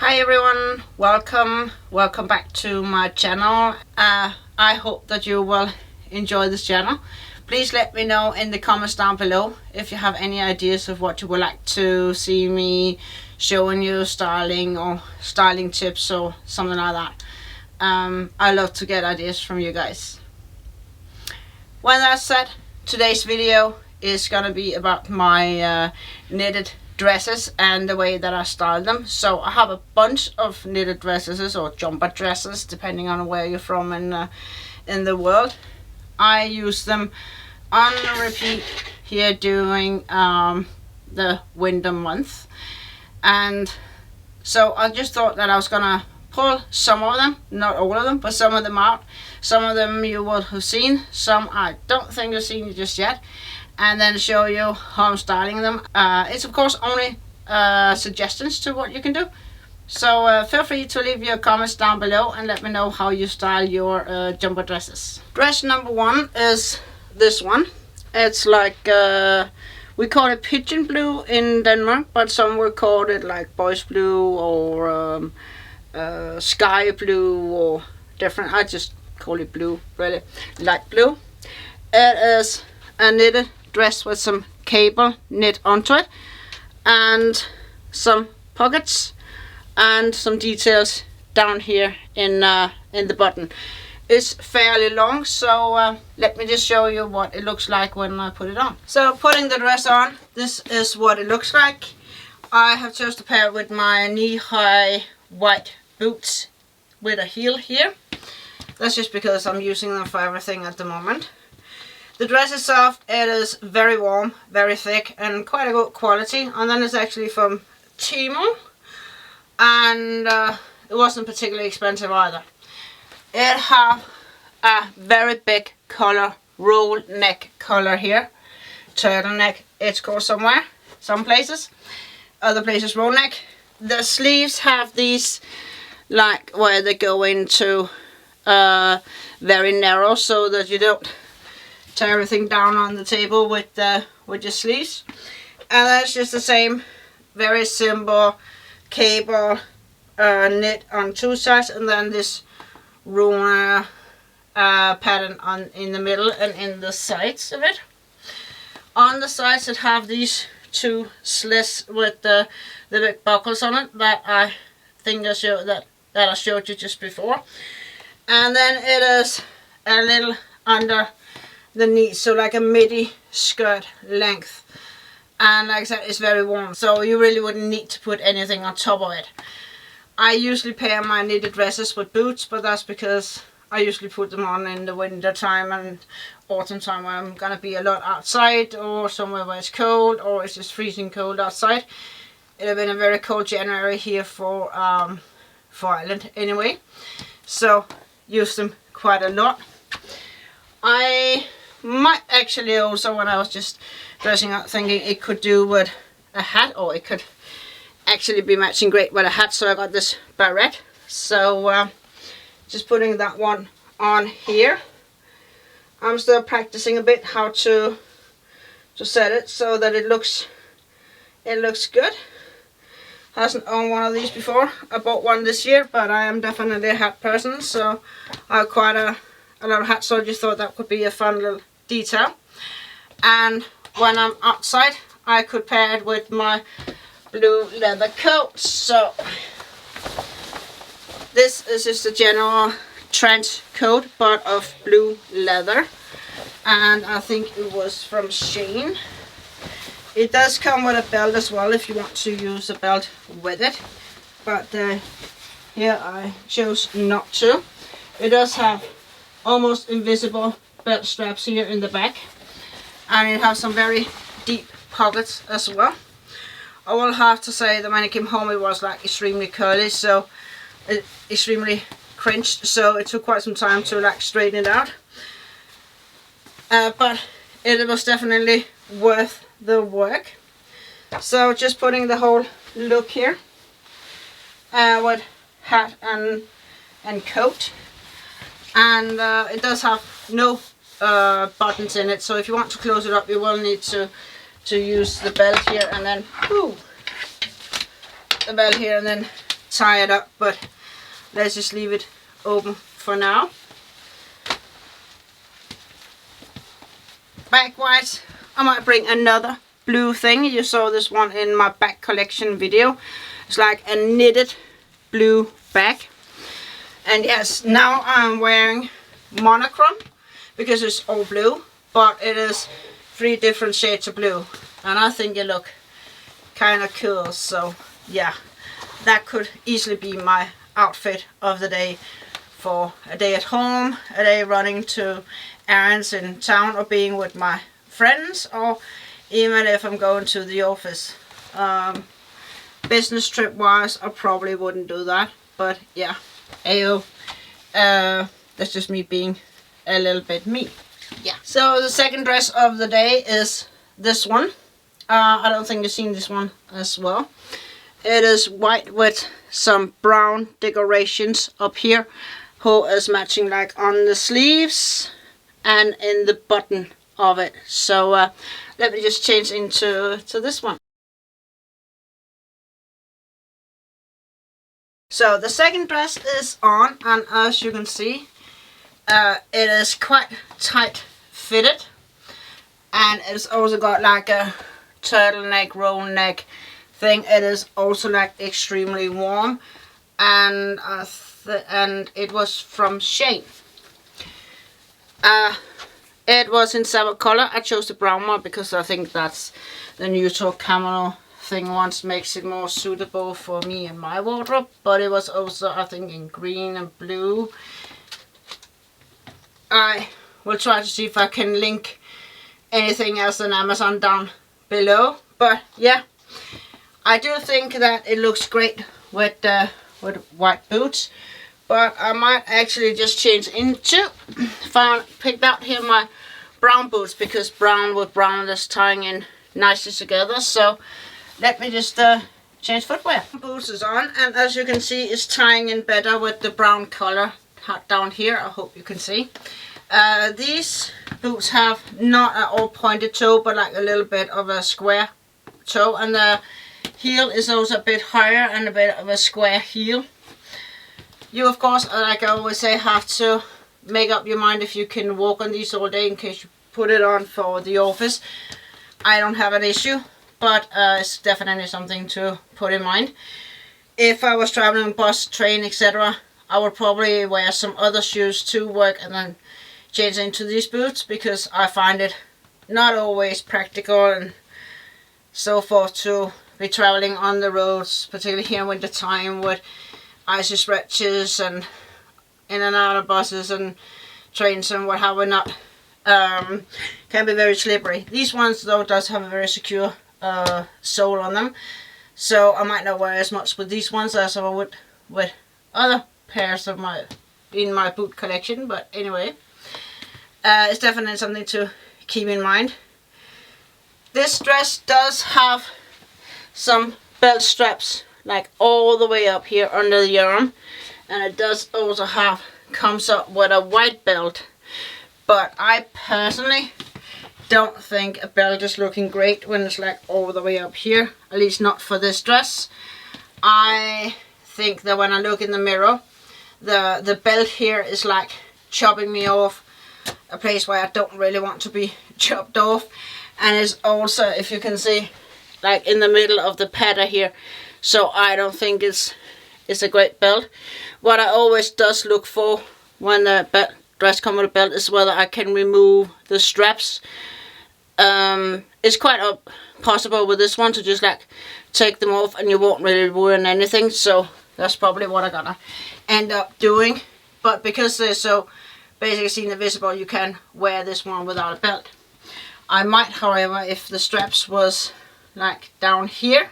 Hi everyone, welcome back to my channel. I hope that you will enjoy this channel. Please let me know in the comments down below if you have any ideas of what you would like to see me showing you, styling or styling tips or something like that. I love to get ideas from you guys. When that's said, today's video is gonna be about my knitted dresses and the way that I style them. So I have a bunch of knitted dresses or jumper dresses depending on where you're from in the world. I use them on repeat here during the winter month, and so I just thought that I was gonna pull some of them, not all of them, but some of them out. Some of them you will have seen, some I don't think you've seen just yet, and then show you how I'm styling them. It's of course only suggestions to what you can do, so feel free to leave your comments down below and let me know how you style your jumper dresses. Dress number one is this one. It's like we call it pigeon blue in Denmark, but some will call it like boys blue or sky blue or different. I just call it blue, really light blue. It is a knitted dress with some cable knit onto it and some pockets and some details down here in the button. It's fairly long, so let me just show you what it looks like when I put it on. So putting the dress on, this is what it looks like. I have chosen a pair with my knee-high white boots with a heel here. That's just because I'm using them for everything at the moment. The dress is soft, it is very warm, very thick and quite a good quality. And then it's actually from Temu, and it wasn't particularly expensive either. It have a very big collar, roll neck collar here. Turtleneck it's called somewhere, some places. Other places roll neck. The sleeves have these like where they go into very narrow so that you don't tear everything down on the table with your sleeves. And that's just the same, very simple cable knit on two sides, and then this rune pattern in the middle and in the sides of it. On the sides it have these two slits with the big buckles on it that I think I showed that I showed you just before. And then it is a little under the knee, so like a midi skirt length. And like I said, it's very warm, so you really wouldn't need to put anything on top of it. I usually pair my knitted dresses with boots, but that's because I usually put them on in the winter time and autumn time when I'm gonna be a lot outside or somewhere where it's cold or it's just freezing cold outside. It have been a very cold January here for Ireland anyway, so use them quite a lot. I might actually also, when I was just dressing up, thinking it could do with a hat, or it could actually be matching great with a hat, so I got this beret. So just putting that one on here. I'm still practicing a bit how to set it so that it looks good. Hasn't owned one of these before. I bought one this year, but I am definitely a hat person, so I have quite a lot of hats, so I just thought that could be a fun little detail. And when I'm outside, I could pair it with my blue leather coat. So this is just a general trench coat, but of blue leather, and I think it was from Shein. It does come with a belt as well if you want to use a belt with it, but here I chose not to. It does have almost invisible belt straps here in the back, and it has some very deep pockets as well. I will have to say that when it came home it was like extremely curly, so extremely crinched, so it took quite some time to like straighten it out, but it was definitely worth the work. So just putting the whole look here with hat and coat, and it does have no buttons in it, so if you want to close it up you will need to use the belt here and then the belt here and then tie it up, but let's just leave it open for now. Bag-wise, I might bring another blue thing. You saw this one in my bag collection video. It's like a knitted blue bag. And yes, now I'm wearing monochrome because it's all blue, but it is 3 different shades of blue, and I think it look kind of cool. So yeah, that could easily be my outfit of the day for a day at home, a day running to errands in town, or being with my friends, or even if I'm going to the office. Business trip wise, I probably wouldn't do that, but yeah, ayo, that's just me being a little bit me. Yeah. So the second dress of the day is this one. I don't think you've seen this one as well. It is white with some brown decorations up here, who is matching like on the sleeves and in the button of it. So let me just change into this one. So the second dress is on, and as you can see, it is quite tight fitted, and it's also got like a turtleneck, roll neck thing. It is also like extremely warm, and it was from Shane. It was in several color. I chose the brown one because I think that's the neutral camel thing once makes it more suitable for me and my wardrobe, but it was also, I think, in green and blue. I will try to see if I can link anything else on Amazon down below, but yeah, I do think that it looks great with white boots, but I might actually just change into picked out here my brown boots, because brown with brown is tying in nicely together. So let me just change footwear. Boots is on, and as you can see, it's tying in better with the brown color down here. I hope you can see. These boots have not an all pointed toe, but like a little bit of a square toe, and the heel is also a bit higher and a bit of a square heel. You, of course, like I always say, have to make up your mind if you can walk on these all day in case you put it on for the office. I don't have an issue, but it's definitely something to put in mind. If I was traveling bus, train, etc., I would probably wear some other shoes to work and then change into these boots, because I find it not always practical and so forth to be traveling on the roads, particularly here in winter time with icy stretches and in and out of buses and trains and what have we not. Can be very slippery. These ones though does have a very secure sole on them, so I might not wear as much with these ones as I would with other pairs of my boot collection. But anyway, it's definitely something to keep in mind. This dress does have some belt straps like all the way up here under the arm, and it does also comes up with a white belt, but I personally don't think a belt is looking great when it's like all the way up here, at least not for this dress. I think that when I look in the mirror, the belt here is like chopping me off a place where I don't really want to be chopped off, and it's also, if you can see, like in the middle of the pattern here, so I don't think it's a great belt. What I always does look for when the dress comes with a belt is whether I can remove the straps. It's quite possible with this one to just like take them off and you won't really ruin anything, so that's probably what I'm gonna end up doing. But because they're so basically seen and visible, you can wear this one without a belt. I might, however, if the straps was like down here,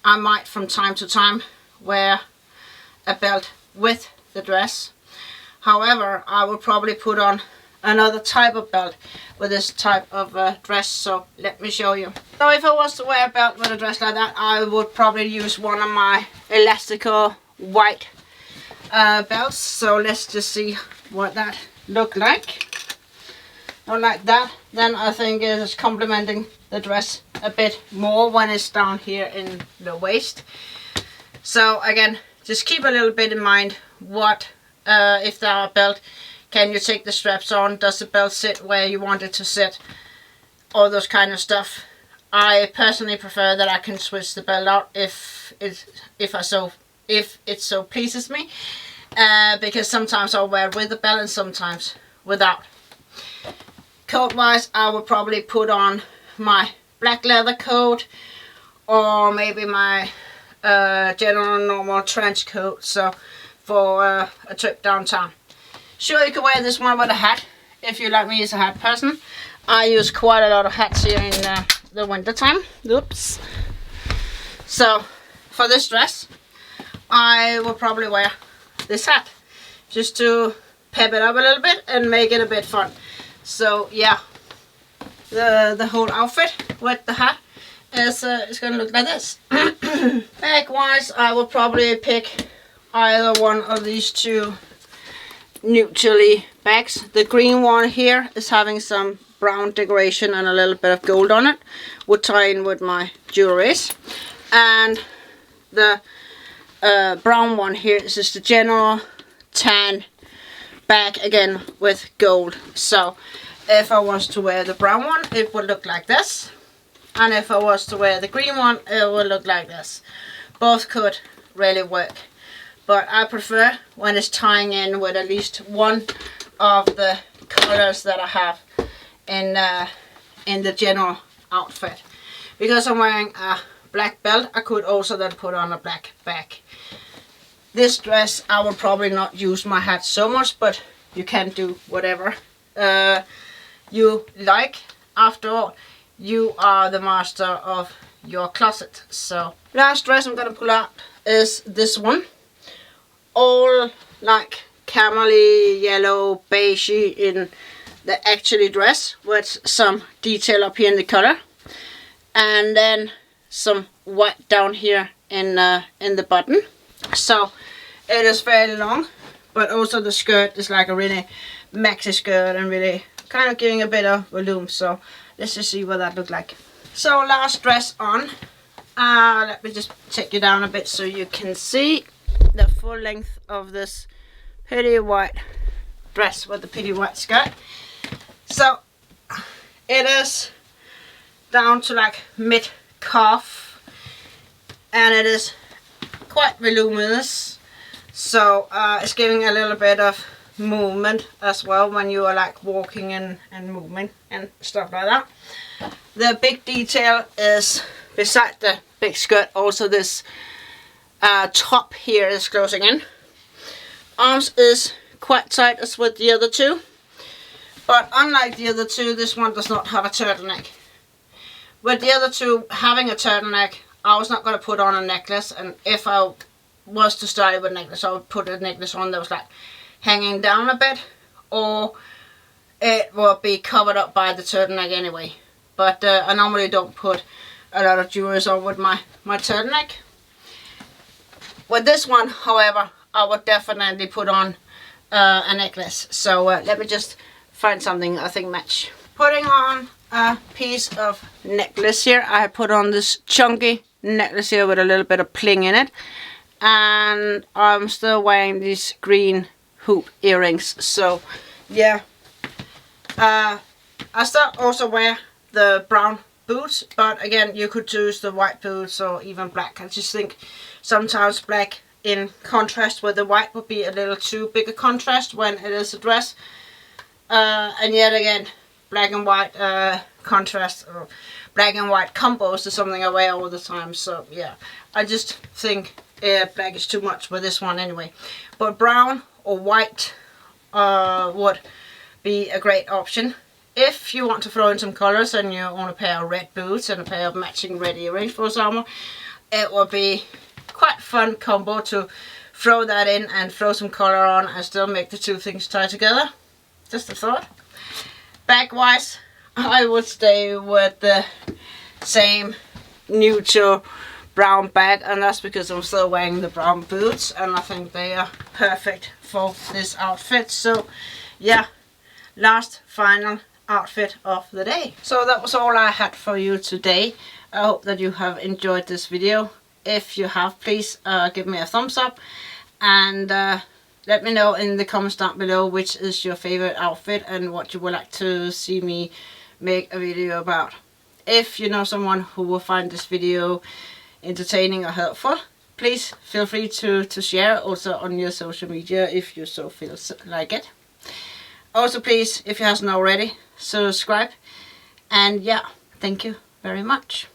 I might from time to time wear a belt with the dress. However, I will probably put on another type of belt with this type of dress, so let me show you. So if I was to wear a belt with a dress like that, I would probably use one of my elastical white belts. So let's just see what that look like. Not like that, then I think it is complementing the dress a bit more when it's down here in the waist. So again, just keep a little bit in mind what, if there are a belt, can you take the straps on? Does the belt sit where you want it to sit? All those kind of stuff. I personally prefer that I can switch the belt out if it so pleases me, because sometimes I'll wear it with the belt and sometimes without. Coat wise, I would probably put on my black leather coat, or maybe my general normal trench coat, so for a trip downtown. Sure, you can wear this one with a hat if you like me as a hat person. I use quite a lot of hats here in the winter time. Oops. So for this dress, I will probably wear this hat just to pep it up a little bit and make it a bit fun. So yeah, the whole outfit with the hat is gonna look like this. Bag wise, I will probably pick either one of these two neutrally bags. The green one here is having some brown decoration and a little bit of gold on it, would tie in with my jewelries. And the brown one here is just a general tan bag, again with gold. So if I was to wear the brown one, it would look like this, and if I was to wear the green one, it would look like this. Both could really work, but I prefer when it's tying in with at least one of the colors that I have in the general outfit. Because I'm wearing a black belt, I could also then put on a black bag. This dress, I will probably not use my hat so much, but you can do whatever you like. After all, you are the master of your closet. So last dress I'm gonna pull out is this one, all like camely yellow beige in the actually dress, with some detail up here in the collar, and then some white down here in the button. So it is fairly long, but also the skirt is like a really maxi skirt and really kind of giving a bit of volume. So let's just see what that looked like. So last dress on, let me just take you down a bit so you can see the full length of this pretty white dress with the pretty white skirt. So it is down to like mid calf, and it is quite voluminous, so it's giving a little bit of movement as well when you are like walking and moving and stuff like that. The big detail is beside the big skirt, also this top here is closing in. Arms is quite tight as with the other two, but unlike the other two, this one does not have a turtleneck. With the other two having a turtleneck, I was not going to put on a necklace, and if I was to start with a necklace, I would put a necklace on that was like hanging down a bit, or it will be covered up by the turtleneck anyway. But I normally don't put a lot of jewelry on with my turtleneck. With this one, however, I would definitely put on a necklace. So let me just find something I think match. Putting on a piece of necklace here. I put on this chunky necklace here with a little bit of bling in it, and I'm still wearing these green hoop earrings. So yeah, I still also wear the brown boots, but again, you could choose the white boots or even black. I just think sometimes black in contrast with the white would be a little too big a contrast when it is a dress, and yet again, black and white contrast, or black and white combos is something I wear all the time. So yeah, I just think black is too much with this one anyway. But brown or white would be a great option. If you want to throw in some colors and you want a pair of red boots and a pair of matching red earrings for summer, it would be quite fun combo to throw that in and throw some color on and still make the two things tie together. Just a thought. Bag wise, I would stay with the same neutral brown bag, and that's because I'm still wearing the brown boots and I think they are perfect for this outfit. So yeah, last final outfit of the day. So that was all I had for you today. I hope that you have enjoyed this video. If you have, please give me a thumbs up, and let me know in the comments down below which is your favorite outfit and what you would like to see me make a video about. If you know someone who will find this video entertaining or helpful, please feel free to share also on your social media if you so feel like it. Also, please, if you haven't already, subscribe. And yeah, thank you very much.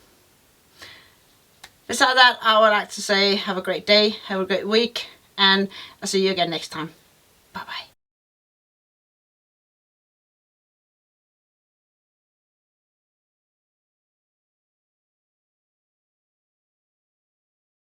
Besides that, I would like to say have a great day, have a great week, and I'll see you again next time. Bye bye.